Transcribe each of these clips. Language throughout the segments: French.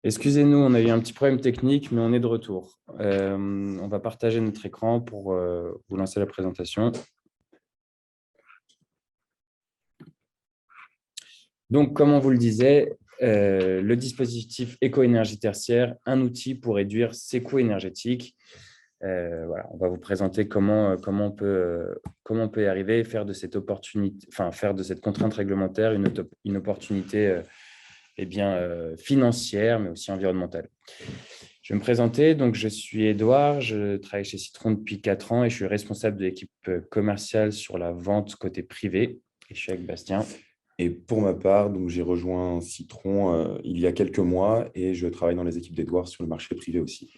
Excusez-nous, on a eu un petit problème technique, mais on est de retour. On va partager notre écran pour vous lancer la présentation. Donc, comme on vous le disait, le dispositif éco-énergie tertiaire, un outil pour réduire ses coûts énergétiques. Voilà, on va vous présenter comment on peut y arriver et faire de cette opportunité, enfin, faire de cette contrainte réglementaire une opportunité financière, mais aussi environnementale. Je vais me présenter. Donc, je suis Édouard, je travaille chez Citron depuis 4 ans et je suis responsable de l'équipe commerciale sur la vente côté privé. Et je suis avec Bastien. Et pour ma part, donc j'ai rejoint Citron il y a quelques mois et je travaille dans les équipes d'Edouard sur le marché privé aussi.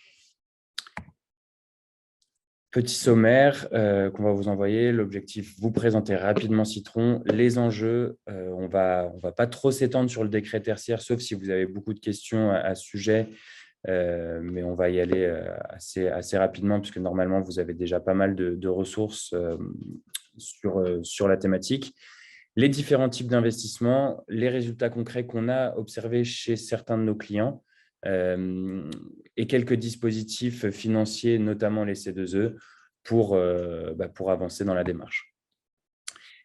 Petit sommaire qu'on va vous envoyer. L'objectif, vous présenter rapidement Citron, les enjeux. On va pas trop s'étendre sur le décret tertiaire, sauf si vous avez beaucoup de questions à ce sujet. Mais on va y aller assez rapidement, puisque normalement, vous avez déjà pas mal de ressources sur la thématique. Les différents types d'investissements, les résultats concrets qu'on a observés chez certains de nos clients et quelques dispositifs financiers, notamment les C2E, pour avancer dans la démarche.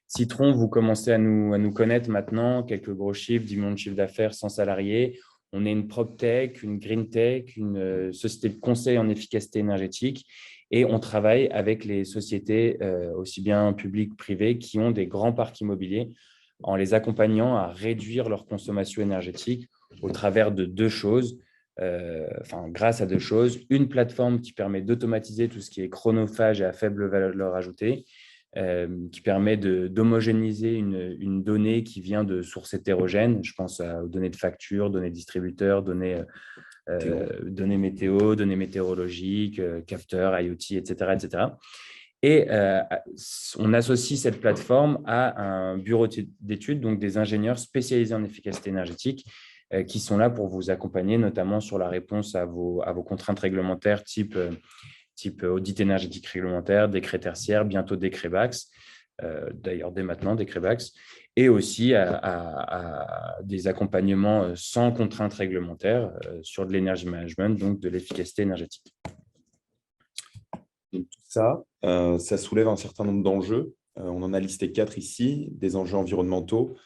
Citron, vous commencez à nous connaître maintenant, quelques gros chiffres, 10 millions de chiffre d'affaires, 100 salariés. On est une PropTech, une GreenTech, une société de conseil en efficacité énergétique et on travaille avec les sociétés, aussi bien publiques que privées, qui ont des grands parcs immobiliers en les accompagnant à réduire leur consommation énergétique au travers de deux choses, grâce à deux choses. Une plateforme qui permet d'automatiser tout ce qui est chronophage et à faible valeur ajoutée, qui permet d'homogénéiser une donnée qui vient de sources hétérogènes. Je pense aux données de facture, données distributeurs, Théo. données météo, données météorologiques, capteurs, IoT, etc. etc. Et on associe cette plateforme à un bureau d'études, donc des ingénieurs spécialisés en efficacité énergétique, qui sont là pour vous accompagner, notamment sur la réponse à vos contraintes réglementaires type audit énergétique réglementaire, décret tertiaire, bientôt décret BAX, d'ailleurs dès maintenant décret BAX, et aussi à des accompagnements sans contraintes réglementaires sur de l'énergie management, donc de l'efficacité énergétique. Donc, tout ça, ça soulève un certain nombre d'enjeux. On en a listé 4 ici, des enjeux environnementaux.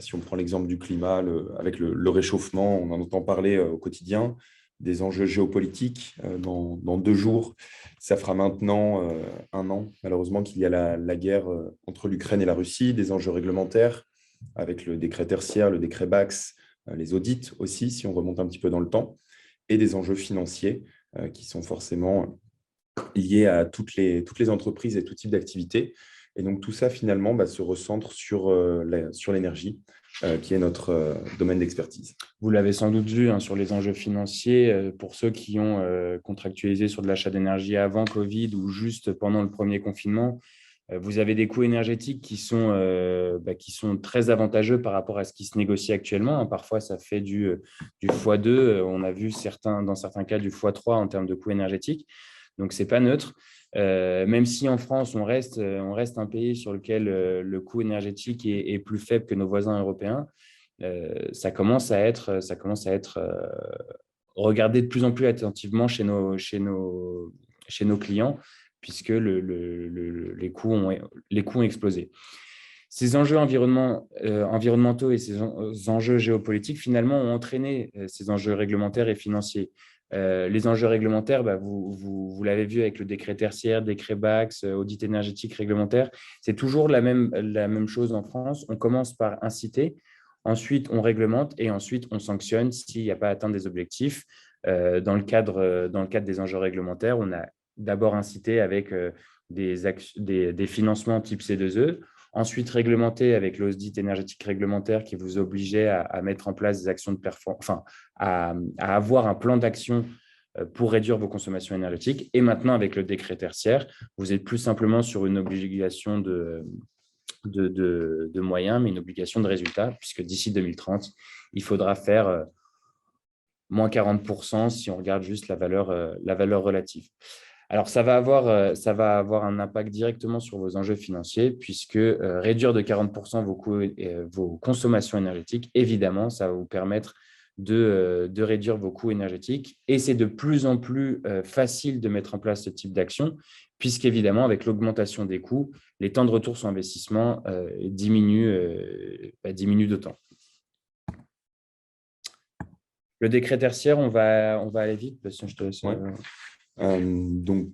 Si on prend l'exemple du climat, avec le réchauffement, on en entend parler au quotidien. Des enjeux géopolitiques. Dans 2 jours, ça fera maintenant 1 an, malheureusement, qu'il y a la guerre entre l'Ukraine et la Russie. Des enjeux réglementaires avec le décret tertiaire, le décret BAX, les audits aussi, si on remonte un petit peu dans le temps, et des enjeux financiers qui sont forcément liés à toutes les entreprises et tout type d'activités. Et donc, tout ça, finalement, se recentre sur l'énergie, qui est notre domaine d'expertise. Vous l'avez sans doute vu sur les enjeux financiers, pour ceux qui ont contractualisé sur de l'achat d'énergie avant Covid ou juste pendant le premier confinement, vous avez des coûts énergétiques qui sont très avantageux par rapport à ce qui se négocie actuellement. Parfois, ça fait du x2. On a vu dans certains cas du x3 en termes de coûts énergétiques. Donc, ce n'est pas neutre. Même si en France, on reste un pays sur lequel le coût énergétique est plus faible que nos voisins européens, ça commence à être regardé de plus en plus attentivement chez nos clients, puisque les coûts ont explosé. Ces enjeux environnementaux et ces enjeux géopolitiques, finalement, ont entraîné ces enjeux réglementaires et financiers. Les enjeux réglementaires, vous l'avez vu avec le décret tertiaire, décret BAX, audit énergétique réglementaire, c'est toujours la même chose en France. On commence par inciter, ensuite on réglemente et ensuite on sanctionne s'il n'y a pas atteint des objectifs. Dans le cadre des enjeux réglementaires, on a d'abord incité avec des financements type C2E, ensuite réglementé avec l'audit énergétique réglementaire qui vous obligeait à mettre en place des actions de performance, à avoir un plan d'action pour réduire vos consommations énergétiques. Et maintenant, avec le décret tertiaire, vous êtes plus simplement sur une obligation de moyens, mais une obligation de résultat, puisque d'ici 2030, il faudra faire moins 40% si on regarde juste la valeur relative. Alors, ça va avoir un impact directement sur vos enjeux financiers, puisque réduire de 40% vos consommations énergétiques, évidemment, ça va vous permettre de réduire vos coûts énergétiques. Et c'est de plus en plus facile de mettre en place ce type d'action, puisqu'évidemment, avec l'augmentation des coûts, les temps de retour sur investissement diminuent d'autant. Le décret tertiaire, on va aller vite, parce que je te laisse. Ouais. Donc,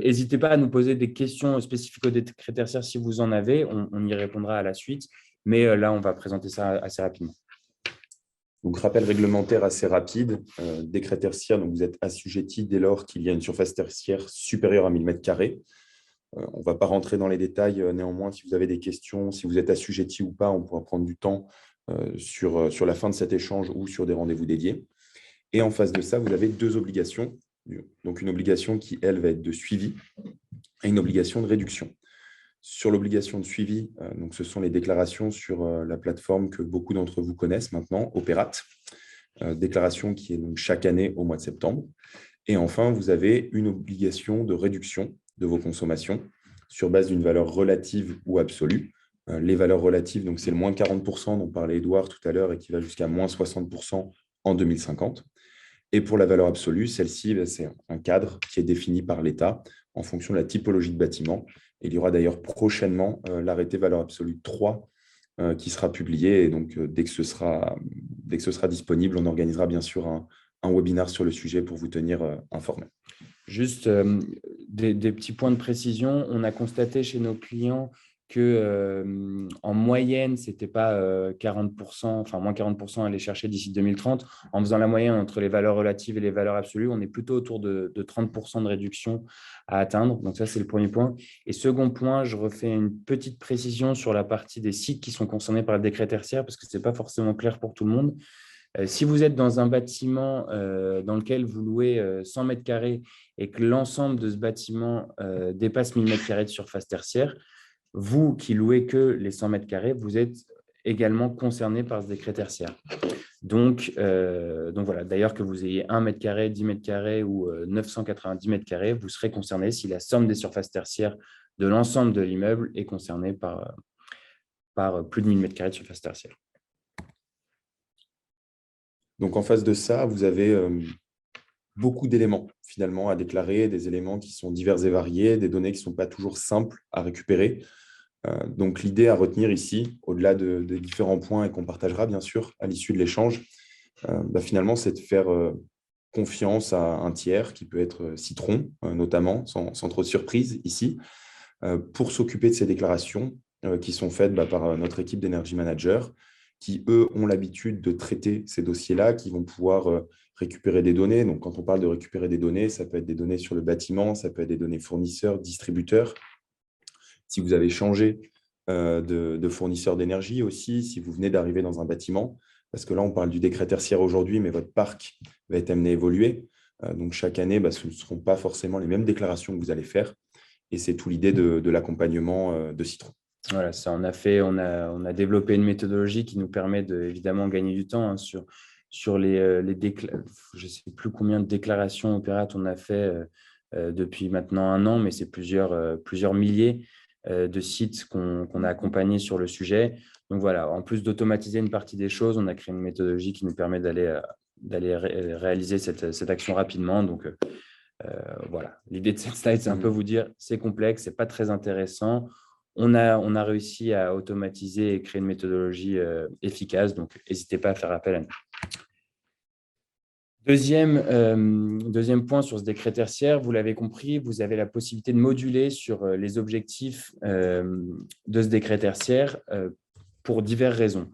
n'hésitez pas à nous poser des questions spécifiques au décret tertiaire si vous en avez. On y répondra à la suite. Mais là, on va présenter ça assez rapidement. Donc, rappel réglementaire assez rapide. Décret tertiaire, donc vous êtes assujetti dès lors qu'il y a une surface tertiaire supérieure à 1000 m². On ne va pas rentrer dans les détails. Néanmoins, si vous avez des questions, si vous êtes assujetti ou pas, on pourra prendre du temps sur la fin de cet échange ou sur des rendez-vous dédiés. Et en face de ça, vous avez deux obligations. Donc, une obligation qui, elle, va être de suivi et une obligation de réduction. Sur l'obligation de suivi, donc ce sont les déclarations sur la plateforme que beaucoup d'entre vous connaissent maintenant, Opérate. Déclaration qui est donc chaque année au mois de septembre. Et enfin, vous avez une obligation de réduction de vos consommations sur base d'une valeur relative ou absolue. Les valeurs relatives, donc c'est le moins 40% dont parlait Édouard tout à l'heure et qui va jusqu'à moins 60% en 2050. Et pour la valeur absolue, celle-ci, c'est un cadre qui est défini par l'État en fonction de la typologie de bâtiment. Et il y aura d'ailleurs prochainement l'arrêté valeur absolue 3 qui sera publié. Et donc, dès que ce sera disponible, on organisera bien sûr un webinaire sur le sujet pour vous tenir informés. Juste des petits points de précision. On a constaté chez nos clients que en moyenne, ce n'était pas 40%, enfin moins 40% à aller chercher d'ici 2030. En faisant la moyenne entre les valeurs relatives et les valeurs absolues, on est plutôt autour de 30% de réduction à atteindre. Donc ça, c'est le premier point. Et second point, je refais une petite précision sur la partie des sites qui sont concernés par le décret tertiaire, parce que ce n'est pas forcément clair pour tout le monde. Si vous êtes dans un bâtiment dans lequel vous louez 100 m² et que l'ensemble de ce bâtiment dépasse 1000 m² de surface tertiaire, vous qui louez que les 100 m², vous êtes également concerné par ce décret tertiaire. Donc voilà, d'ailleurs que vous ayez 1 m², 10 m² ou 990 m², vous serez concerné si la somme des surfaces tertiaires de l'ensemble de l'immeuble est concernée par plus de 1000 m² de surface tertiaire. Donc, en face de ça, vous avez beaucoup d'éléments finalement à déclarer, des éléments qui sont divers et variés, des données qui ne sont pas toujours simples à récupérer. Donc, l'idée à retenir ici, au-delà des différents points et qu'on partagera bien sûr à l'issue de l'échange, finalement, c'est de faire confiance à un tiers qui peut être Citron, notamment, sans trop de surprise ici, pour s'occuper de ces déclarations qui sont faites par notre équipe d'Energy Manager, qui, eux, ont l'habitude de traiter ces dossiers-là, qui vont pouvoir récupérer des données. Donc, quand on parle de récupérer des données, ça peut être des données sur le bâtiment, ça peut être des données fournisseurs, distributeurs. Si vous avez changé de fournisseur d'énergie aussi, si vous venez d'arriver dans un bâtiment, parce que là, on parle du décret tertiaire aujourd'hui, mais votre parc va être amené à évoluer. Donc, chaque année, ce ne seront pas forcément les mêmes déclarations que vous allez faire. Et c'est tout l'idée de l'accompagnement de Citron. Voilà, ça on a développé une méthodologie qui nous permet évidemment gagner du temps sur les je ne sais plus combien de déclarations Opérate on a fait depuis maintenant 1 an, mais c'est plusieurs milliers de sites qu'on a accompagnés sur le sujet. Donc voilà, en plus d'automatiser une partie des choses, on a créé une méthodologie qui nous permet d'aller réaliser cette action rapidement. Donc voilà, l'idée de cette slide, c'est un peu vous dire, c'est complexe, ce n'est pas très intéressant. On a réussi à automatiser et créer une méthodologie efficace, donc n'hésitez pas à faire appel à nous. Deuxième point sur ce décret tertiaire, vous l'avez compris, vous avez la possibilité de moduler sur les objectifs de ce décret tertiaire pour diverses raisons.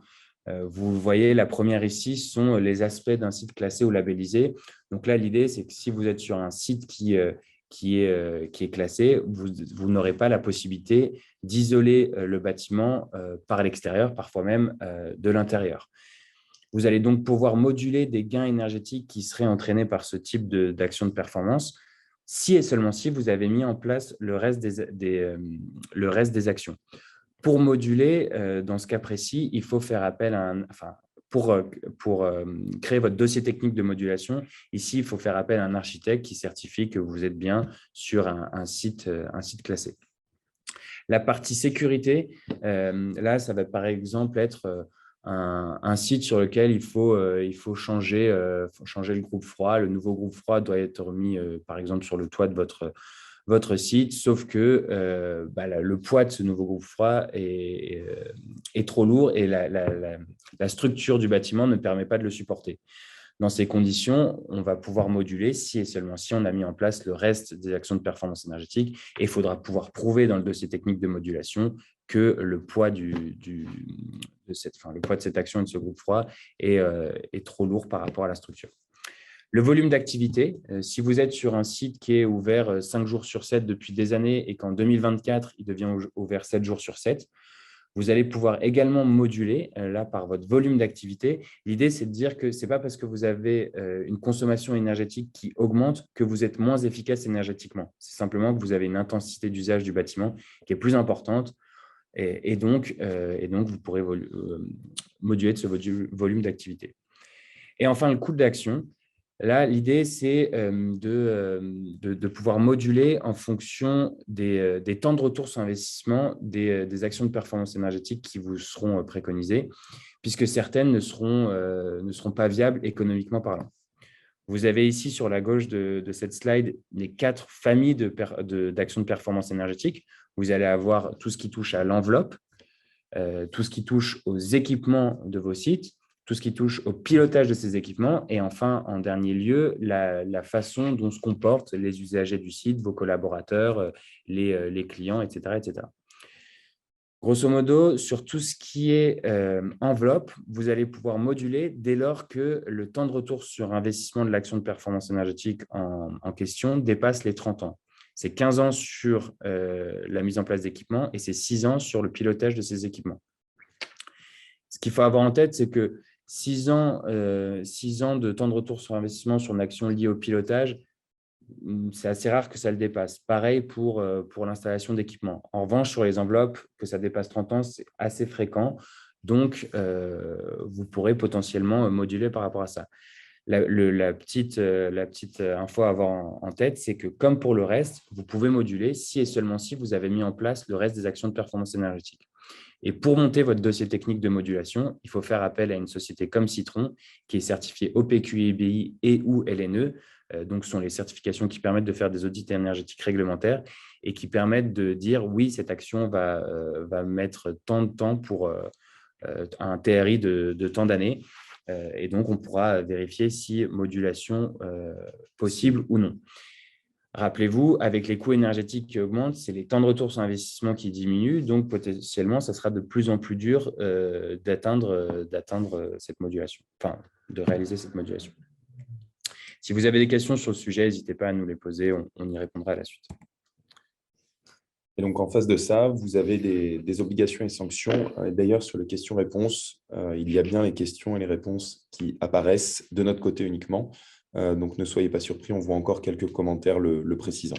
Vous voyez, la première ici sont les aspects d'un site classé ou labellisé. Donc là, l'idée, c'est que si vous êtes sur un site qui est classé, vous n'aurez pas la possibilité d'isoler le bâtiment par l'extérieur, parfois même de l'intérieur. Vous allez donc pouvoir moduler des gains énergétiques qui seraient entraînés par ce type d'action de performance, si et seulement si vous avez mis en place le reste des actions. Pour moduler, dans ce cas précis, il faut faire appel à pour créer votre dossier technique de modulation, ici, il faut faire appel à un architecte qui certifie que vous êtes bien sur un site classé. La partie sécurité, là, ça va par exemple être un site sur lequel il faut changer le groupe froid. Le nouveau groupe froid doit être mis, par exemple, sur le toit de votre site, sauf que le poids de ce nouveau groupe froid est trop lourd et la structure du bâtiment ne permet pas de le supporter. Dans ces conditions, on va pouvoir moduler si et seulement si on a mis en place le reste des actions de performance énergétique. Et il faudra pouvoir prouver dans le dossier technique de modulation que le poids de cette action et de ce groupe froid est trop lourd par rapport à la structure. Le volume d'activité, si vous êtes sur un site qui est ouvert 5 jours sur 7 depuis des années et qu'en 2024, il devient ouvert 7 jours sur 7, vous allez pouvoir également moduler là par votre volume d'activité. L'idée, c'est de dire que ce n'est pas parce que vous avez une consommation énergétique qui augmente que vous êtes moins efficace énergétiquement. C'est simplement que vous avez une intensité d'usage du bâtiment qui est plus importante et donc vous pourrez moduler de ce volume d'activité. Et enfin, le coût d'action. Là, l'idée, c'est de pouvoir moduler en fonction des temps de retour sur investissement des actions de performance énergétique qui vous seront préconisées, puisque certaines ne seront pas viables économiquement parlant. Vous avez ici sur la gauche de cette slide les 4 familles d'actions de performance énergétique. Vous allez avoir tout ce qui touche à l'enveloppe, tout ce qui touche aux équipements de vos sites, tout ce qui touche au pilotage de ces équipements et enfin, en dernier lieu, la façon dont se comportent les usagers du site, vos collaborateurs, les clients, etc., etc. Grosso modo, sur tout ce qui est enveloppe, vous allez pouvoir moduler dès lors que le temps de retour sur investissement de l'action de performance énergétique en question dépasse les 30 ans. C'est 15 ans sur la mise en place d'équipements et c'est 6 ans sur le pilotage de ces équipements. Ce qu'il faut avoir en tête, c'est que 6 ans de temps de retour sur investissement sur une action liée au pilotage, c'est assez rare que ça le dépasse. Pareil pour l'installation d'équipements. En revanche, sur les enveloppes, que ça dépasse 30 ans, c'est assez fréquent. Donc, vous pourrez potentiellement moduler par rapport à ça. La petite info à avoir en tête, c'est que comme pour le reste, vous pouvez moduler si et seulement si vous avez mis en place le reste des actions de performance énergétique. Et pour monter votre dossier technique de modulation, il faut faire appel à une société comme Citron, qui est certifiée OPQI-BI et ou LNE. Donc, ce sont les certifications qui permettent de faire des audits énergétiques réglementaires et qui permettent de dire oui, cette action va mettre tant de temps pour un TRI de tant d'années. Et donc, on pourra vérifier si modulation possible ou non. Rappelez-vous, avec les coûts énergétiques qui augmentent, c'est les temps de retour sur investissement qui diminuent. Donc, potentiellement, ça sera de plus en plus dur d'atteindre cette modulation, enfin, de réaliser cette modulation. Si vous avez des questions sur le sujet, n'hésitez pas à nous les poser, on y répondra à la suite. Et donc, en face de ça, vous avez des obligations et sanctions. D'ailleurs, sur les questions-réponses, il y a bien les questions et les réponses qui apparaissent de notre côté uniquement. Donc, ne soyez pas surpris, on voit encore quelques commentaires le précisant.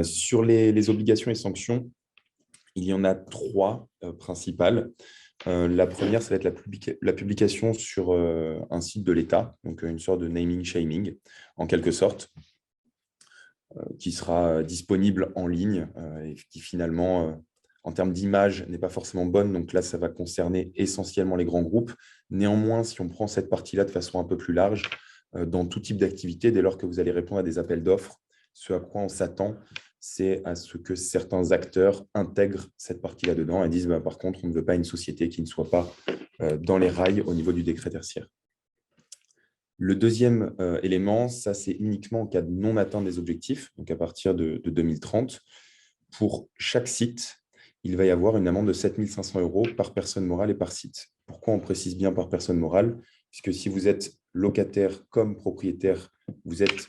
Sur les obligations et sanctions, il y en a 3 principales. La première, ça va être la publication sur un site de l'État, donc une sorte de naming shaming, en quelque sorte, qui sera disponible en ligne et qui finalement, en termes d'image, n'est pas forcément bonne. Donc là, ça va concerner essentiellement les grands groupes. Néanmoins, si on prend cette partie-là de façon un peu plus large, dans tout type d'activité, dès lors que vous allez répondre à des appels d'offres, ce à quoi on s'attend, c'est à ce que certains acteurs intègrent cette partie-là dedans et disent par contre, on ne veut pas une société qui ne soit pas dans les rails au niveau du décret tertiaire. Le deuxième élément, ça c'est uniquement en cas de non-atteinte des objectifs, donc à partir de 2030. Pour chaque site, il va y avoir une amende de 7 500 € par personne morale et par site. Pourquoi on précise bien par personne morale? Puisque si vous êtes locataire comme propriétaire, vous êtes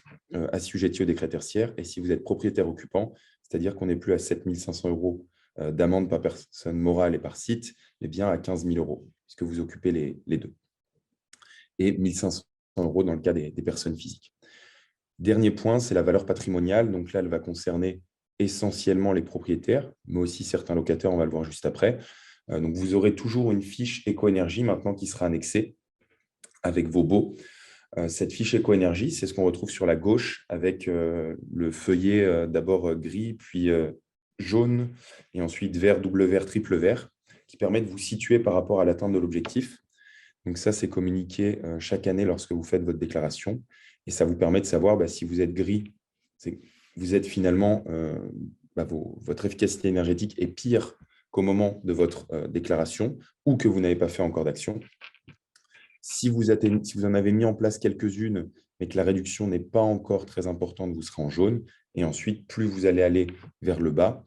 assujetti au décret tertiaire. Et si vous êtes propriétaire occupant, c'est-à-dire qu'on n'est plus à 7 500 € d'amende par personne morale et par site, mais bien à 15 000 €, puisque vous occupez les deux. Et 1 500 € dans le cas des personnes physiques. Dernier point, c'est la valeur patrimoniale. Donc là, elle va concerner essentiellement les propriétaires, mais aussi certains locataires, on va le voir juste après. Donc, vous aurez toujours une fiche éco-énergie maintenant qui sera annexée avec vos baux. Cette fiche éco-énergie, c'est ce qu'on retrouve sur la gauche avec le feuillet d'abord gris, puis jaune, et ensuite vert, double vert, triple vert. qui permet de vous situer par rapport à l'atteinte de l'objectif. Donc ça, c'est communiqué chaque année lorsque vous faites votre déclaration. Et ça vous permet de savoir si vous êtes gris, vous êtes finalement, votre efficacité énergétique est pire qu'au moment de votre déclaration ou que vous n'avez pas fait encore d'action. Si vous en avez mis en place quelques-unes, mais que la réduction n'est pas encore très importante, vous serez en jaune. Et ensuite, plus vous allez aller vers le bas,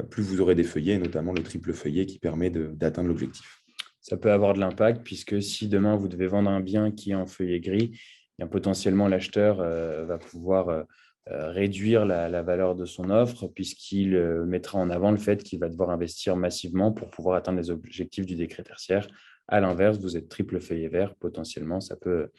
plus vous aurez des feuillets, notamment le triple feuillet qui permet d'atteindre l'objectif. Ça peut avoir de l'impact puisque si demain vous devez vendre un bien qui est en feuillet gris, bien, potentiellement l'acheteur va pouvoir réduire la valeur de son offre puisqu'il mettra en avant le fait qu'il va devoir investir massivement pour pouvoir atteindre les objectifs du décret tertiaire. À l'inverse, vous êtes triple feuillet vert, potentiellement, ça peut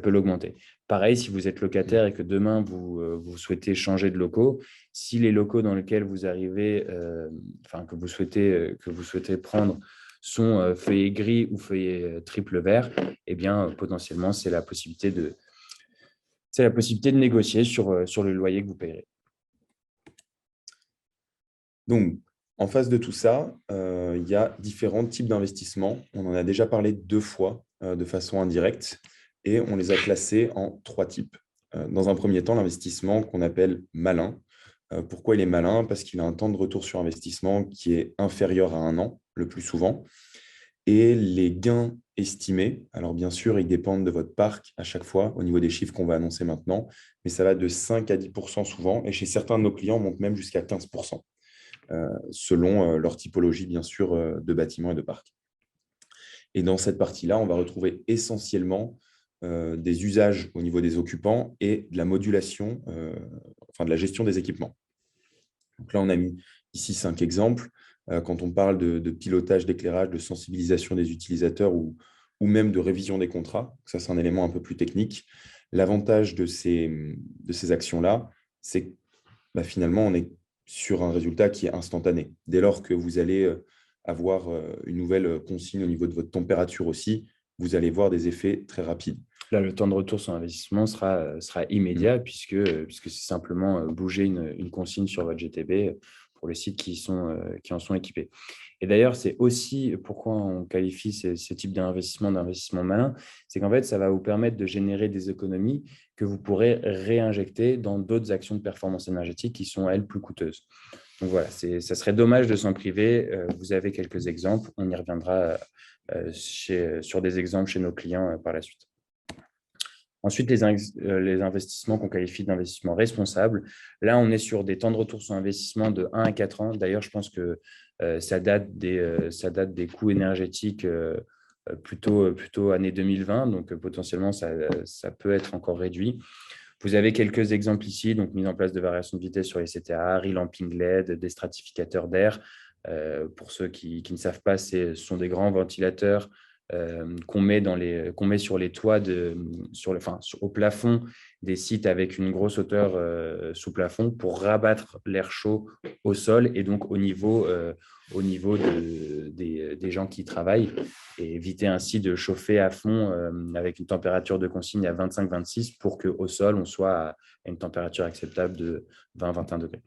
l'augmenter. Pareil, si vous êtes locataire et que demain, vous souhaitez changer de locaux, si les locaux dans lesquels vous arrivez, que vous souhaitez prendre sont feuillets gris ou feuillets triple vert, eh bien, potentiellement, c'est la possibilité de négocier sur le loyer que vous payerez. Donc, en face de tout ça, il y a différents types d'investissements. On en a déjà parlé 2 fois de façon indirecte et on les a classés en 3 types. Dans un premier temps, l'investissement qu'on appelle malin. Pourquoi il est malin? Parce qu'il a un temps de retour sur investissement qui est inférieur à 1 an, le plus souvent. Et les gains estimés, alors bien sûr, ils dépendent de votre parc à chaque fois au niveau des chiffres qu'on va annoncer maintenant, mais ça va de 5 à 10% souvent, et chez certains de nos clients, on monte même jusqu'à 15%, selon leur typologie, bien sûr, de bâtiments et de parcs. Et dans cette partie-là, on va retrouver essentiellement des usages au niveau des occupants et de la modulation, de la gestion des équipements. Donc là, on a mis ici 5 exemples. Quand on parle de pilotage d'éclairage, de sensibilisation des utilisateurs ou même de révision des contrats, ça c'est un élément un peu plus technique. L'avantage de ces actions-là, c'est que finalement, on est sur un résultat qui est instantané. Dès lors que vous allez avoir une nouvelle consigne au niveau de votre température aussi, vous allez voir des effets très rapides. Là, le temps de retour sur investissement sera immédiat puisque c'est simplement bouger une consigne sur votre GTB pour les sites qui en sont équipés. Et d'ailleurs, c'est aussi pourquoi on qualifie ce type d'investissement malin, c'est qu'en fait, ça va vous permettre de générer des économies que vous pourrez réinjecter dans d'autres actions de performance énergétique qui sont, elles, plus coûteuses. Donc voilà, ça serait dommage de s'en priver. Vous avez quelques exemples. On y reviendra sur des exemples chez nos clients par la suite. Ensuite, les investissements qu'on qualifie d'investissements responsables. Là, on est sur des temps de retour sur investissement de 1 à 4 ans. D'ailleurs, je pense que ça date des coûts énergétiques plutôt année 2020. Donc, potentiellement, ça peut être encore réduit. Vous avez quelques exemples ici, donc mise en place de variations de vitesse sur les CTA, relamping LED, des stratificateurs d'air. Pour ceux qui ne savent pas, ce sont des grands ventilateurs qu'on met sur les toits, au plafond des sites avec une grosse hauteur sous plafond pour rabattre l'air chaud au sol et donc au niveau des gens qui travaillent et éviter ainsi de chauffer à fond avec une température de consigne à 25-26 pour qu'au sol, on soit à une température acceptable de 20-21 degrés.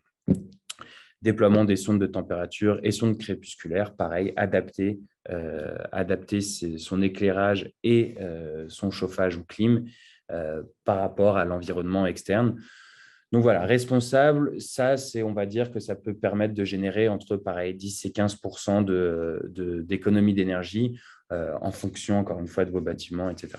Déploiement des sondes de température et sondes crépusculaires, pareil, adapter son éclairage et son chauffage ou clim par rapport à l'environnement externe. Donc voilà, responsable, ça, on va dire que ça peut permettre de générer entre 10 et 15% d'économie d'énergie en fonction, encore une fois, de vos bâtiments, etc.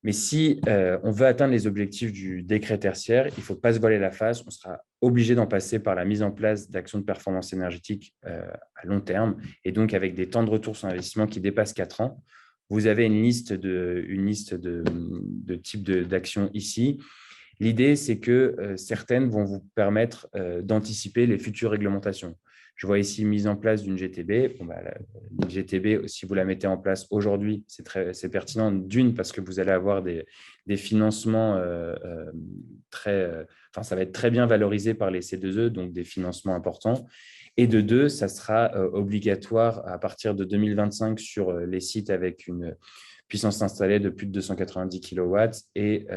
Mais si on veut atteindre les objectifs du décret tertiaire, il ne faut pas se voiler la face. On sera obligé d'en passer par la mise en place d'actions de performance énergétique à long terme et donc avec des temps de retour sur investissement qui dépassent 4 ans. Vous avez une liste de types d'actions ici. L'idée, c'est que certaines vont vous permettre d'anticiper les futures réglementations. Je vois ici mise en place d'une GTB. Une GTB, si vous la mettez en place aujourd'hui, c'est pertinent d'une parce que vous allez avoir des financements ça va être très bien valorisé par les C2E, donc des financements importants. Et de deux, ça sera obligatoire à partir de 2025 sur les sites avec une puissance installée de plus de 290 kW et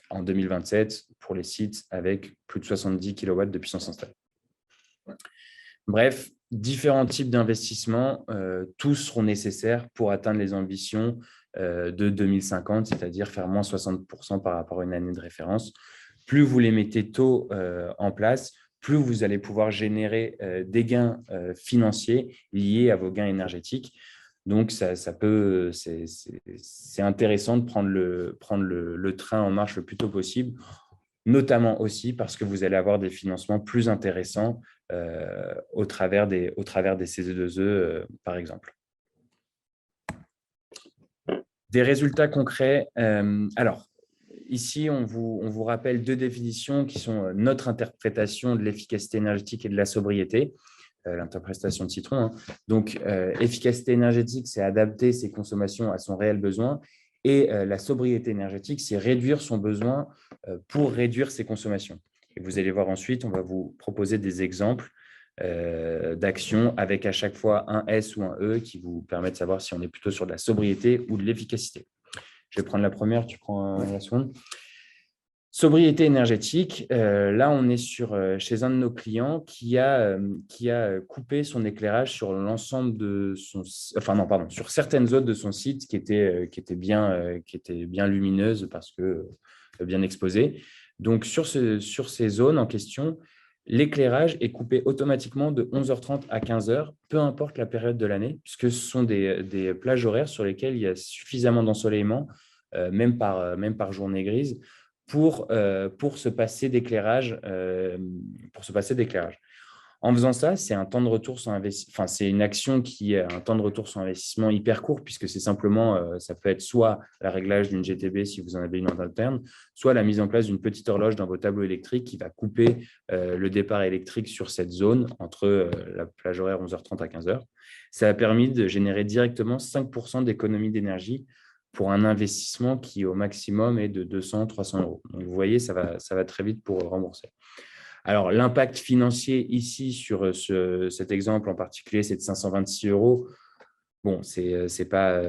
en 2027 pour les sites avec plus de 70 kW de puissance installée. Bref, différents types d'investissements, tous seront nécessaires pour atteindre les ambitions de 2050, c'est-à-dire faire moins 60% par rapport à une année de référence. Plus vous les mettez tôt en place, plus vous allez pouvoir générer des gains financiers liés à vos gains énergétiques. Donc, c'est intéressant de prendre le train en marche le plus tôt possible, notamment aussi parce que vous allez avoir des financements plus intéressants au travers des CE2E, par exemple. Des résultats concrets. Alors, ici, on vous rappelle deux définitions qui sont notre interprétation de l'efficacité énergétique et de la sobriété, l'interprétation de Citron. Hein. Donc, efficacité énergétique, c'est adapter ses consommations à son réel besoin. Et la sobriété énergétique, c'est réduire son besoin pour réduire ses consommations. Et vous allez voir ensuite, on va vous proposer des exemples d'actions avec à chaque fois un S ou un E qui vous permet de savoir si on est plutôt sur de la sobriété ou de l'efficacité. Je vais prendre la première, tu prends la seconde. Sobriété énergétique, là on est chez un de nos clients qui a coupé son éclairage sur l'ensemble de son, sur certaines zones de son site qui étaient bien lumineuses parce que bien exposées. Donc sur ces zones en question, l'éclairage est coupé automatiquement de 11h30 à 15h, peu importe la période de l'année, puisque ce sont des plages horaires sur lesquelles il y a suffisamment d'ensoleillement, même par journée grise, pour se passer d'éclairage. En faisant ça, c'est un temps de retour sur investissement. Enfin, c'est une action qui a un temps de retour sur investissement hyper court, puisque c'est simplement, ça peut être soit le réglage d'une GTB si vous en avez une en interne, soit la mise en place d'une petite horloge dans vos tableaux électriques qui va couper le départ électrique sur cette zone entre la plage horaire 11h30 à 15h. Ça a permis de générer directement 5% d'économie d'énergie pour un investissement qui, au maximum, est de 200-300 euros. Donc, vous voyez, ça va très vite pour rembourser. Alors, l'impact financier ici sur cet exemple en particulier, c'est de 526 euros. Bon, c'est pas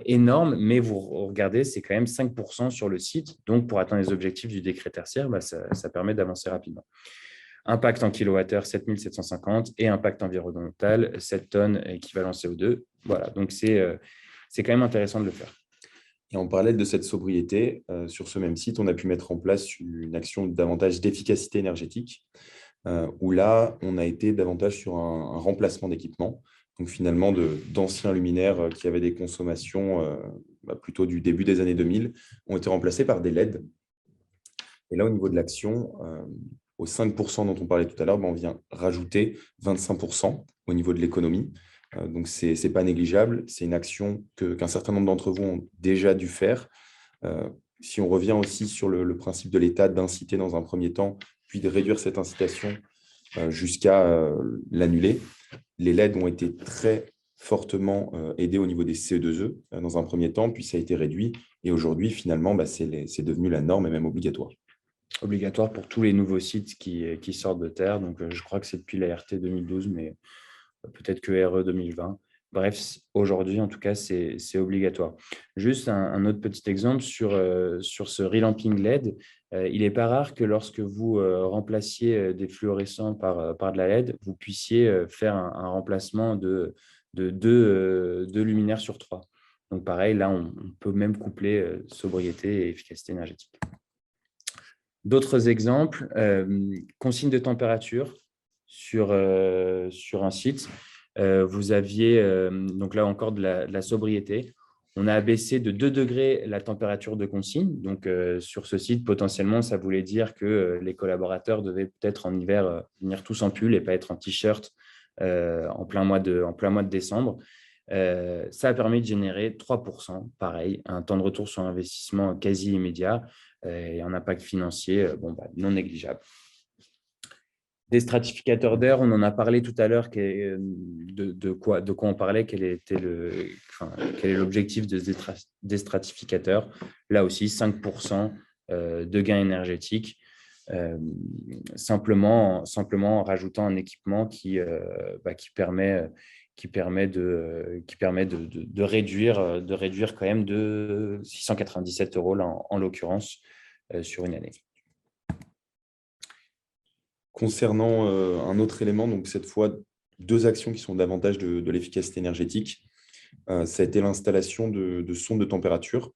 énorme, mais vous regardez, c'est quand même 5% sur le site. Donc, pour atteindre les objectifs du décret tertiaire, ça permet d'avancer rapidement. Impact en kilowattheure, 7750 et impact environnemental, 7 tonnes équivalent CO2. Voilà, donc c'est quand même intéressant de le faire. Et en parallèle de cette sobriété, sur ce même site, on a pu mettre en place une action davantage d'efficacité énergétique, où là, on a été davantage sur un remplacement d'équipements. Donc finalement, d'anciens luminaires qui avaient des consommations plutôt du début des années 2000 ont été remplacés par des LED. Et là, au niveau de l'action, aux 5% dont on parlait tout à l'heure, on vient rajouter 25% au niveau de l'économie. Donc, ce n'est pas négligeable. C'est une action qu'un certain nombre d'entre vous ont déjà dû faire. Si on revient aussi sur le principe de l'État d'inciter dans un premier temps, puis de réduire cette incitation jusqu'à l'annuler, les LED ont été très fortement aidés au niveau des CE2E dans un premier temps, puis ça a été réduit. Et aujourd'hui, finalement, c'est devenu la norme et même obligatoire. Obligatoire pour tous les nouveaux sites qui sortent de terre. Donc, je crois que c'est depuis la RT 2012, mais peut-être que RE 2020. Bref, aujourd'hui, en tout cas, c'est obligatoire. Juste un autre petit exemple sur ce relamping LED. Il n'est pas rare que lorsque vous remplaciez des fluorescents par de la LED, vous puissiez faire un remplacement de 2 luminaires sur 3. Donc, pareil, là, on peut même coupler sobriété et efficacité énergétique. D'autres exemples, consigne de température sur un site. Vous aviez, donc là encore, de la sobriété. On a abaissé de 2 degrés la température de consigne. Donc, sur ce site, potentiellement, ça voulait dire que les collaborateurs devaient peut-être en hiver venir tous en pull et pas être en t-shirt en plein mois de décembre. Ça a permis de générer 3%, pareil, un temps de retour sur investissement quasi immédiat et un impact financier non négligeable. Des stratificateurs d'air, on en a parlé tout à l'heure, de quoi on parlait, quel est l'objectif des stratificateurs. Là aussi, 5% de gains énergétiques, simplement en rajoutant un équipement qui permet de réduire quand même de 697 euros là, en l'occurrence sur une année. Concernant un autre élément, donc cette fois, deux actions qui sont davantage de l'efficacité énergétique. Ça a été l'installation de sondes de température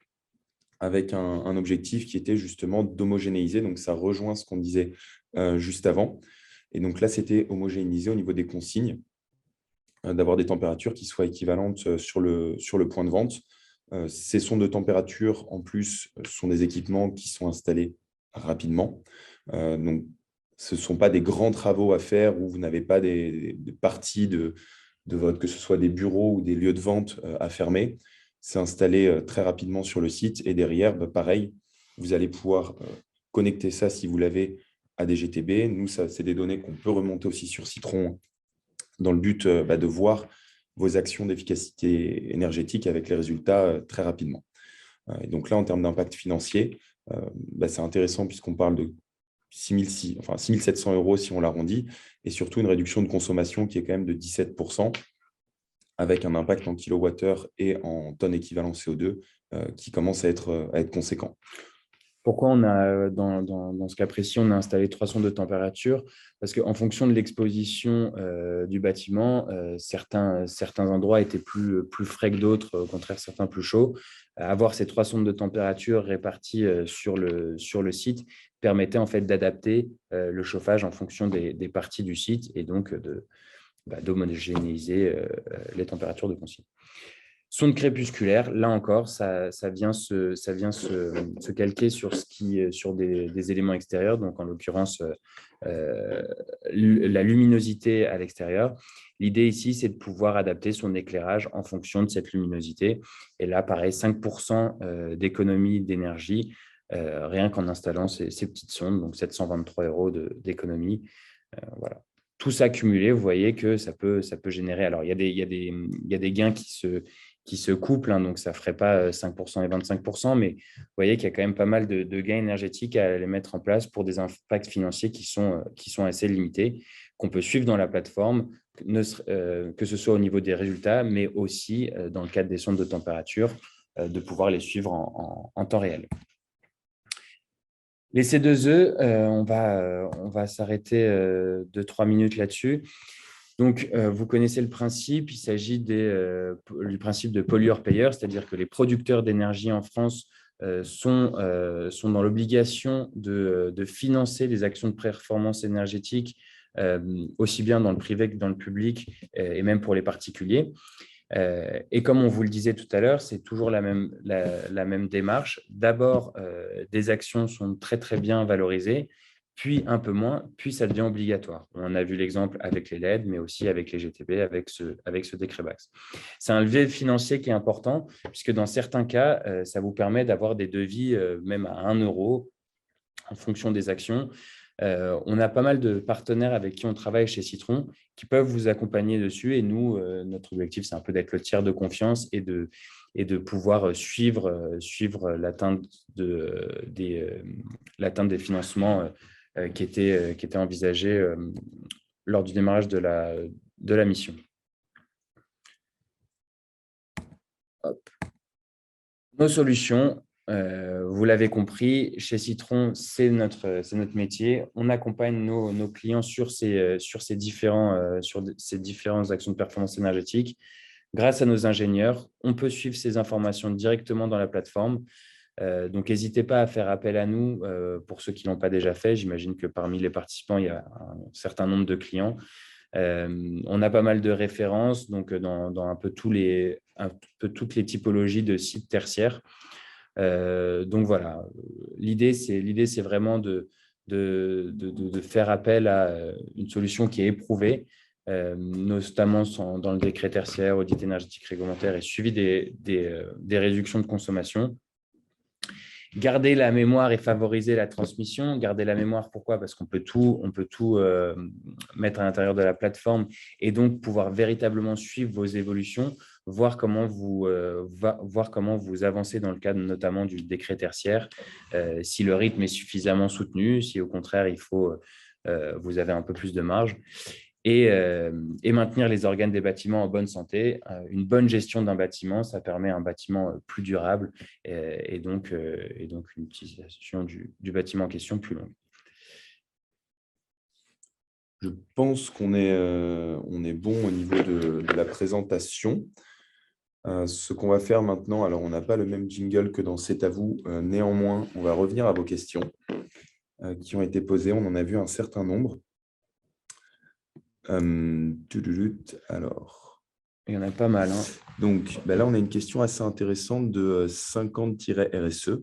avec un objectif qui était justement d'homogénéiser. Donc, ça rejoint ce qu'on disait juste avant. Et donc là, c'était homogénéiser au niveau des consignes, d'avoir des températures qui soient équivalentes sur le point de vente. Ces sondes de température, en plus, sont des équipements qui sont installés rapidement. Donc, ce ne sont pas des grands travaux à faire où vous n'avez pas des parties de votre, que ce soit des bureaux ou des lieux de vente à fermer. C'est installé très rapidement sur le site et derrière, bah, pareil, vous allez pouvoir connecter ça si vous l'avez à des GTB. Nous, c'est des données qu'on peut remonter aussi sur Citron dans le but de voir vos actions d'efficacité énergétique avec les résultats très rapidement. Et donc là, en termes d'impact financier, c'est intéressant puisqu'on parle de 6 700 € si on l'arrondit, et surtout une réduction de consommation qui est quand même de 17%, avec un impact en kilowattheure et en tonnes équivalent CO2 qui commence à être conséquent. Pourquoi on a, dans ce cas précis, on a installé 3 sondes de température? Parce qu'en fonction de l'exposition du bâtiment, certains endroits étaient plus frais que d'autres, au contraire, certains plus chauds. Avoir ces 3 sondes de température réparties sur le site permettait en fait d'adapter le chauffage en fonction des parties du site et donc d'homogénéiser les températures de consigne. Sonde crépusculaire, là encore, ça vient se calquer sur des éléments extérieurs, donc en l'occurrence la luminosité à l'extérieur. L'idée ici, c'est de pouvoir adapter son éclairage en fonction de cette luminosité. Et là, pareil, 5% d'économie d'énergie, rien qu'en installant ces petites sondes, donc 723 € d'économie. Voilà. Tout ça cumulé, vous voyez que ça peut générer. Alors, il y a des gains qui se couplent, hein, donc ça ne ferait pas 5% et 25%, mais vous voyez qu'il y a quand même pas mal de gains énergétiques à les mettre en place pour des impacts financiers qui sont assez limités, qu'on peut suivre dans la plateforme, que ce soit au niveau des résultats, mais aussi dans le cadre des sondes de température, de pouvoir les suivre en temps réel. Les C2E, on va s'arrêter 2-3 minutes là-dessus. Donc, vous connaissez le principe, il s'agit du principe de pollueur-payeur, c'est-à-dire que les producteurs d'énergie en France sont dans l'obligation de financer les actions de performance énergétique, aussi bien dans le privé que dans le public, et même pour les particuliers. Et comme on vous le disait tout à l'heure, c'est toujours la même démarche. D'abord, des actions sont très, très bien valorisées, puis un peu moins, puis ça devient obligatoire. On a vu l'exemple avec les LED, mais aussi avec les GTB, avec ce décret Bax. C'est un levier financier qui est important, puisque dans certains cas, ça vous permet d'avoir des devis même à 1 € en fonction des actions. On a pas mal de partenaires avec qui on travaille chez Citron qui peuvent vous accompagner dessus. Et nous, notre objectif, c'est un peu d'être le tiers de confiance et de pouvoir suivre l'atteinte des financements qui étaient envisagés lors du démarrage de la mission. Hop. Nos solutions. Vous l'avez compris, chez Citron, c'est notre métier. On accompagne nos clients sur ces différentes actions de performance énergétique. Grâce à nos ingénieurs, on peut suivre ces informations directement dans la plateforme. Donc, n'hésitez pas à faire appel à nous pour ceux qui ne l'ont pas déjà fait. J'imagine que parmi les participants, il y a un certain nombre de clients. On a pas mal de références donc dans un peu toutes les typologies de sites tertiaires. Donc voilà, l'idée c'est vraiment de faire appel à une solution qui est éprouvée, notamment dans le décret tertiaire, audit énergétique réglementaire et suivi des réductions de consommation. Garder la mémoire et favoriser la transmission. Garder la mémoire, pourquoi? Parce qu'on peut tout mettre à l'intérieur de la plateforme et donc pouvoir véritablement suivre vos évolutions, voir comment vous avancez dans le cadre notamment du décret tertiaire, si le rythme est suffisamment soutenu, si au contraire, vous avez un peu plus de marge. Et maintenir les organes des bâtiments en bonne santé. Une bonne gestion d'un bâtiment, ça permet un bâtiment plus durable et donc une utilisation du bâtiment en question plus longue. Je pense qu'on est bon au niveau de la présentation. Ce qu'on va faire maintenant, alors on n'a pas le même jingle que dans C'est à vous. Néanmoins, on va revenir à vos questions qui ont été posées. On en a vu un certain nombre. Alors, Il y en a pas mal, hein. donc là, on a une question assez intéressante de 50-RSE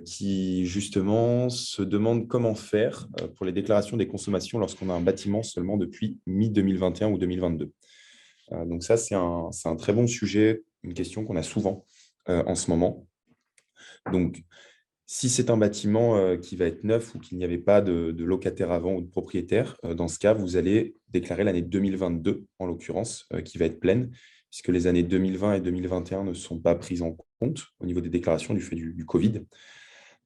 qui justement se demande comment faire pour les déclarations des consommations lorsqu'on a un bâtiment seulement depuis mi-2021 ou 2022. Donc ça, c'est un très bon sujet, une question qu'on a souvent en ce moment. Donc, si c'est un bâtiment qui va être neuf ou qu'il n'y avait pas de locataire avant ou de propriétaire, dans ce cas, vous allez déclarer l'année 2022, en l'occurrence, qui va être pleine, puisque les années 2020 et 2021 ne sont pas prises en compte au niveau des déclarations du fait du Covid.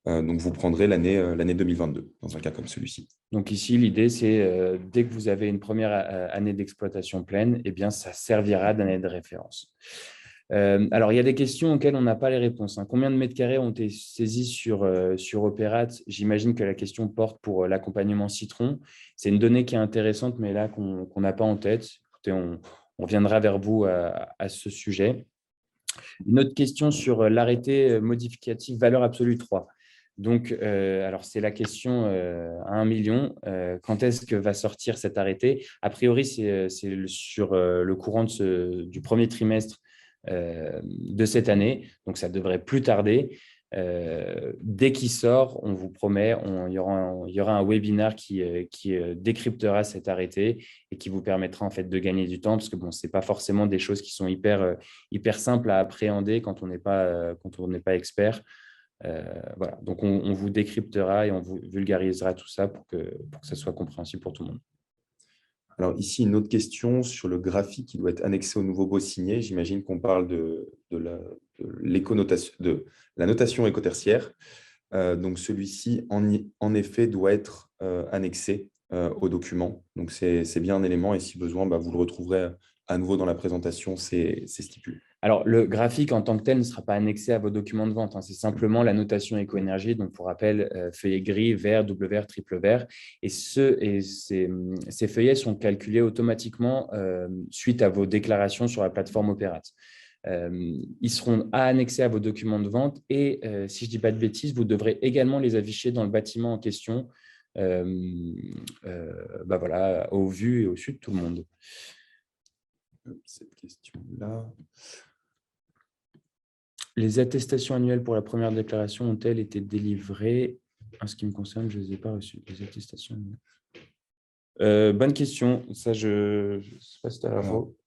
Donc, vous prendrez l'année 2022 dans un cas comme celui-ci. Donc ici, l'idée, c'est dès que vous avez une première année d'exploitation pleine, eh bien, ça servira d'année de référence. Alors, il y a des questions auxquelles on n'a pas les réponses, hein. Combien de mètres carrés ont été saisis sur Opérate? J'imagine que la question porte pour l'accompagnement Citron. C'est une donnée qui est intéressante, mais là, qu'on n'a pas en tête. Écoutez, on viendra vers vous à ce sujet. Une autre question sur l'arrêté modificatif valeur absolue 3. Donc, alors c'est la question à 1 million. Quand est-ce que va sortir cet arrêté? A priori, c'est sur le courant du premier trimestre de cette année. Donc, ça devrait plus tarder. Dès qu'il sort, on vous promet, il y aura un webinaire qui décryptera cet arrêté et qui vous permettra en fait de gagner du temps parce que bon, c'est pas forcément des choses qui sont hyper simples à appréhender quand on n'est pas expert. Voilà. Donc on vous décryptera et on vous vulgarisera tout ça pour que ça soit compréhensible pour tout le monde. Alors ici, une autre question sur le graphique qui doit être annexé au nouveau beau signé. J'imagine qu'on parle de la notation écotertiaire. Donc celui-ci, en effet, doit être annexé au document. Donc c'est bien un élément et si besoin, vous le retrouverez à nouveau dans la présentation, c'est stipulé. Alors, le graphique en tant que tel ne sera pas annexé à vos documents de vente, hein. C'est simplement la notation éco-énergie. Donc, pour rappel, feuillet gris, vert, double vert, triple vert. Et ces feuillets sont calculés automatiquement suite à vos déclarations sur la plateforme Opérate. Ils seront annexés à vos documents de vente et, si je ne dis pas de bêtises, vous devrez également les afficher dans le bâtiment en question, voilà, au vu et au su de tout le monde. Cette question-là. Les attestations annuelles pour la première déclaration ont-elles été délivrées? En ce qui me concerne, je ne les ai pas reçues. Les attestations annuelles. Bonne question. Ça, je ne sais pas si tu as l'info.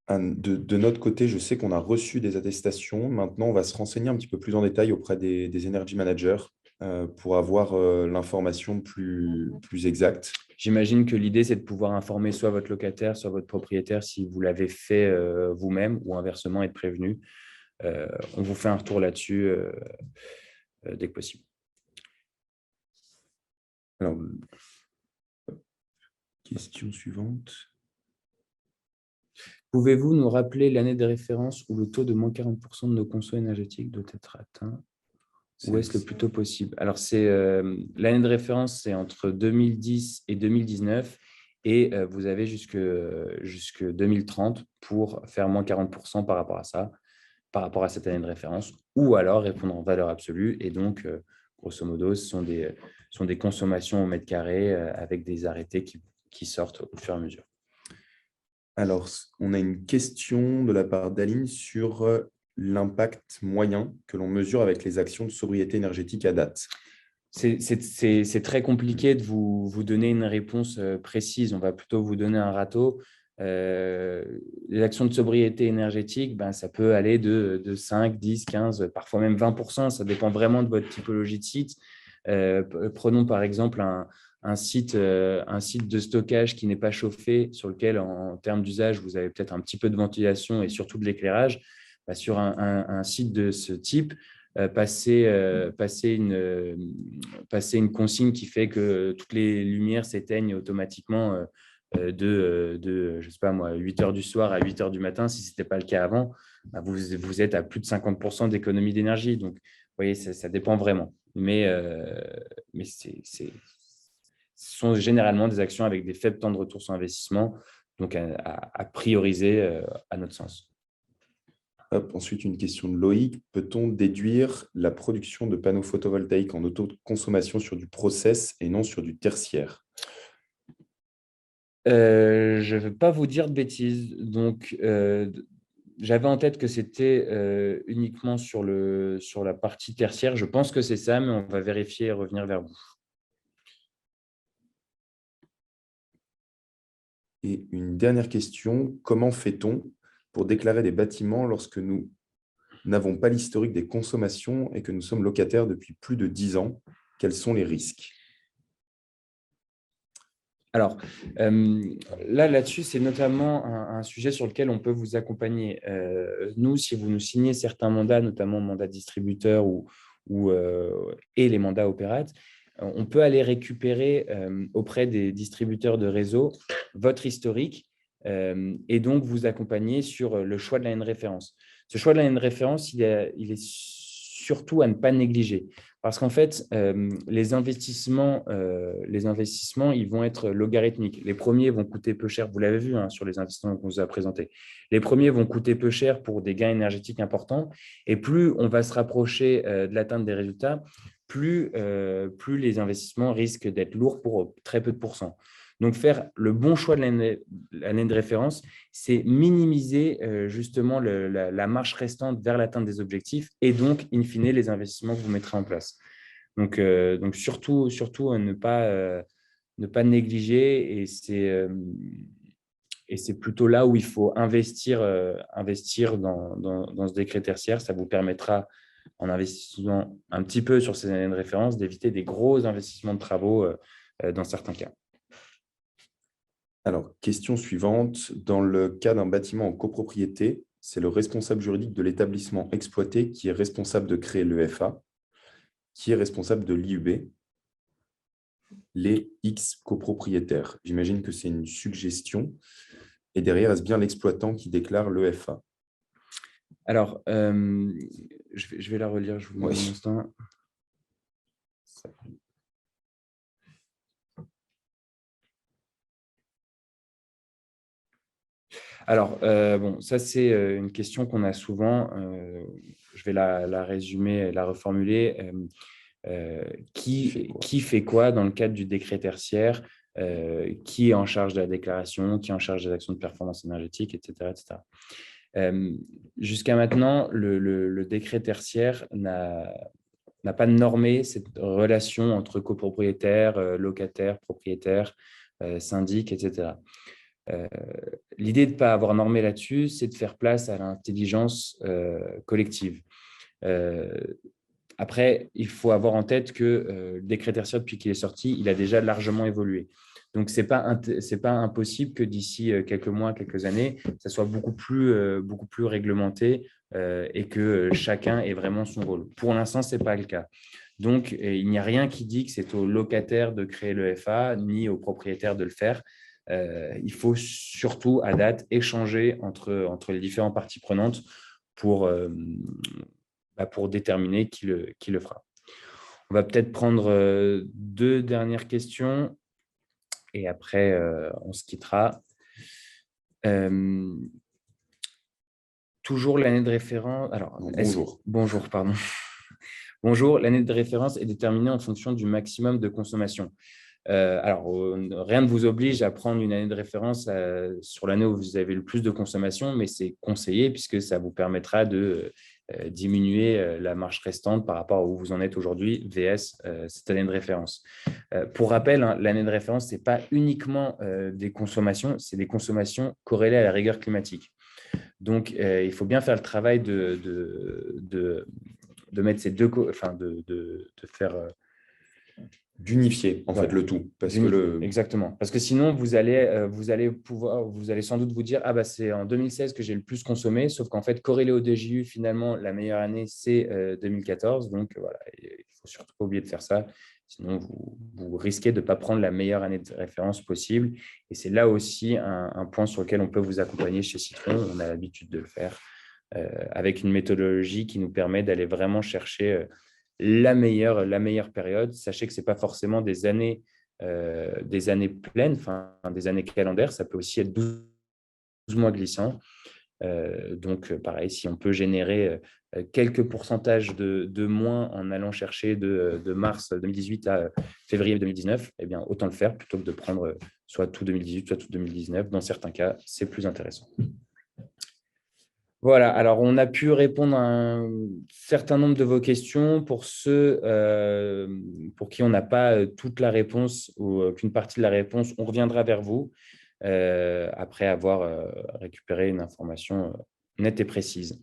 De notre côté, je sais qu'on a reçu des attestations. Maintenant, on va se renseigner un petit peu plus en détail auprès des energy managers pour avoir l'information plus exacte. J'imagine que l'idée, c'est de pouvoir informer soit votre locataire, soit votre propriétaire si vous l'avez fait vous-même ou inversement être prévenu. On vous fait un retour là-dessus dès que possible. Alors, question suivante. Pouvez-vous nous rappeler l'année de référence où le taux de moins 40% de nos consommations énergétiques doit être atteint? Où est-ce le plus tôt possible? Alors, l'année de référence, c'est entre 2010 et 2019 et vous avez jusque 2030 pour faire moins 40% par rapport à ça, par rapport à cette année de référence, ou alors répondre en valeur absolue. Et donc, grosso modo, ce sont des consommations au mètre carré avec des arrêtés qui sortent au fur et à mesure. Alors, on a une question de la part d'Aline sur l'impact moyen que l'on mesure avec les actions de sobriété énergétique à date. C'est très compliqué de vous donner une réponse précise. On va plutôt vous donner un râteau. Les actions de sobriété énergétique, ça peut aller de 5, 10, 15, parfois même 20%. Ça dépend vraiment de votre typologie de site. Prenons par exemple un site de stockage qui n'est pas chauffé, sur lequel, en termes d'usage, vous avez peut-être un petit peu de ventilation et surtout de l'éclairage. Sur un site de ce type, passer une consigne qui fait que toutes les lumières s'éteignent automatiquement de je sais pas moi, 8 heures du soir à 8 heures du matin, si ce n'était pas le cas avant, vous êtes à plus de 50% d'économie d'énergie. Donc, vous voyez, ça dépend vraiment. Mais ce sont généralement des actions avec des faibles temps de retour sur investissement, donc à prioriser à notre sens. Hop, ensuite, une question de Loïc. Peut-on déduire la production de panneaux photovoltaïques en autoconsommation sur du process et non sur du tertiaire? Je ne veux pas vous dire de bêtises. Donc, j'avais en tête que c'était uniquement sur la partie tertiaire. Je pense que c'est ça, mais on va vérifier et revenir vers vous. Et une dernière question. Comment fait-on pour déclarer des bâtiments lorsque nous n'avons pas l'historique des consommations et que nous sommes locataires depuis plus de 10 ans? Quels sont les risques? Alors, là-dessus, c'est notamment un sujet sur lequel on peut vous accompagner. Nous, si vous nous signez certains mandats, notamment mandats distributeurs et les mandats opérates, on peut aller récupérer auprès des distributeurs de réseau votre historique et donc vous accompagner sur le choix de la référence. Ce choix de la référence, il est surtout à ne pas négliger. Parce qu'en fait, les investissements, ils vont être logarithmiques. Les premiers vont coûter peu cher. Vous l'avez vu sur les investissements qu'on vous a présentés. Les premiers vont coûter peu cher pour des gains énergétiques importants. Et plus on va se rapprocher de l'atteinte des résultats, plus les investissements risquent d'être lourds pour très peu de pourcents. Donc, faire le bon choix de l'année de référence, c'est minimiser justement la marge restante vers l'atteinte des objectifs et donc, in fine, les investissements que vous mettrez en place. Donc surtout ne pas négliger, et c'est plutôt là où il faut investir dans ce décret tertiaire. Ça vous permettra, en investissant un petit peu sur ces années de référence, d'éviter des gros investissements de travaux dans certains cas. Alors, question suivante. Dans le cas d'un bâtiment en copropriété, c'est le responsable juridique de l'établissement exploité qui est responsable de créer l'EFA, qui est responsable de l'IUB, les X copropriétaires. J'imagine que c'est une suggestion. Et derrière, est-ce bien l'exploitant qui déclare l'EFA? Alors, je vais la relire, je vous demande un instant. Alors, bon, ça, c'est une question qu'on a souvent. Je vais la résumer, la reformuler. Qui fait quoi dans le cadre du décret tertiaire? Qui est en charge de la déclaration? Qui est en charge des actions de performance énergétique, etc. etc. Jusqu'à maintenant, le décret tertiaire n'a pas normé cette relation entre copropriétaires, locataires, propriétaires, syndics, etc. L'idée de ne pas avoir normé là-dessus, c'est de faire place à l'intelligence collective. Après, il faut avoir en tête que le décret tertiaire, depuis qu'il est sorti, il a déjà largement évolué. Donc, ce n'est pas impossible que d'ici quelques mois, quelques années, ça soit beaucoup plus réglementé et que chacun ait vraiment son rôle. Pour l'instant, ce n'est pas le cas. Donc, il n'y a rien qui dit que c'est au locataire de créer le FA, ni au propriétaire de le faire. Il faut surtout, à date, échanger entre les différentes parties prenantes pour déterminer qui le fera. On va peut-être prendre 2 dernières questions et après, on se quittera. Toujours l'année de référence. Alors, bonjour. Bonjour, pardon. Bonjour, l'année de référence est déterminée en fonction du maximum de consommation. Rien ne vous oblige à prendre une année de référence sur l'année où vous avez le plus de consommation, mais c'est conseillé puisque ça vous permettra de diminuer la marge restante par rapport à où vous en êtes aujourd'hui, VS, cette année de référence. Pour rappel, l'année de référence, ce n'est pas uniquement des consommations, c'est des consommations corrélées à la rigueur climatique. Donc, il faut bien faire le travail de mettre ces deux, de faire d'unifier en fait le tout. Exactement. Parce que sinon, vous allez sans doute vous dire c'est en 2016 que j'ai le plus consommé, sauf qu'en fait, corrélé au DJU, finalement, la meilleure année, c'est 2014. Donc, voilà, il ne faut surtout pas oublier de faire ça. Sinon, vous risquez de ne pas prendre la meilleure année de référence possible. Et c'est là aussi un point sur lequel on peut vous accompagner chez Citron. On a l'habitude de le faire avec une méthodologie qui nous permet d'aller vraiment chercher la meilleure période. Sachez que ce n'est pas forcément des années des années pleines, enfin des années calendaires, ça peut aussi être 12 mois glissants. Donc, pareil, si on peut générer quelques pourcentages de moins en allant chercher de mars 2018 à février 2019, eh bien, autant le faire plutôt que de prendre soit tout 2018, soit tout 2019. Dans certains cas, c'est plus intéressant. Voilà, alors on a pu répondre à un certain nombre de vos questions. Pour ceux pour qui on n'a pas toute la réponse ou qu'une partie de la réponse, on reviendra vers vous après avoir récupéré une information nette et précise.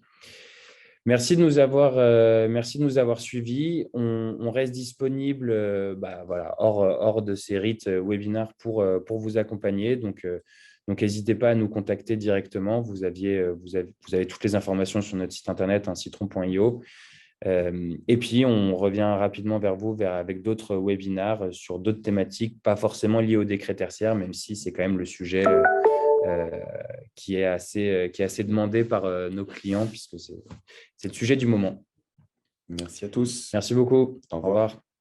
Merci de nous avoir suivis. On reste disponible voilà, hors de ces rites webinaires pour vous accompagner. Donc, n'hésitez pas à nous contacter directement. Vous avez toutes les informations sur notre site internet, citron.io. Et puis, on revient rapidement vers vous avec d'autres webinaires sur d'autres thématiques, pas forcément liées au décret tertiaire, même si c'est quand même le sujet qui est assez demandé par nos clients, puisque c'est le sujet du moment. Merci à tous. Merci beaucoup. Au Au revoir. revoir.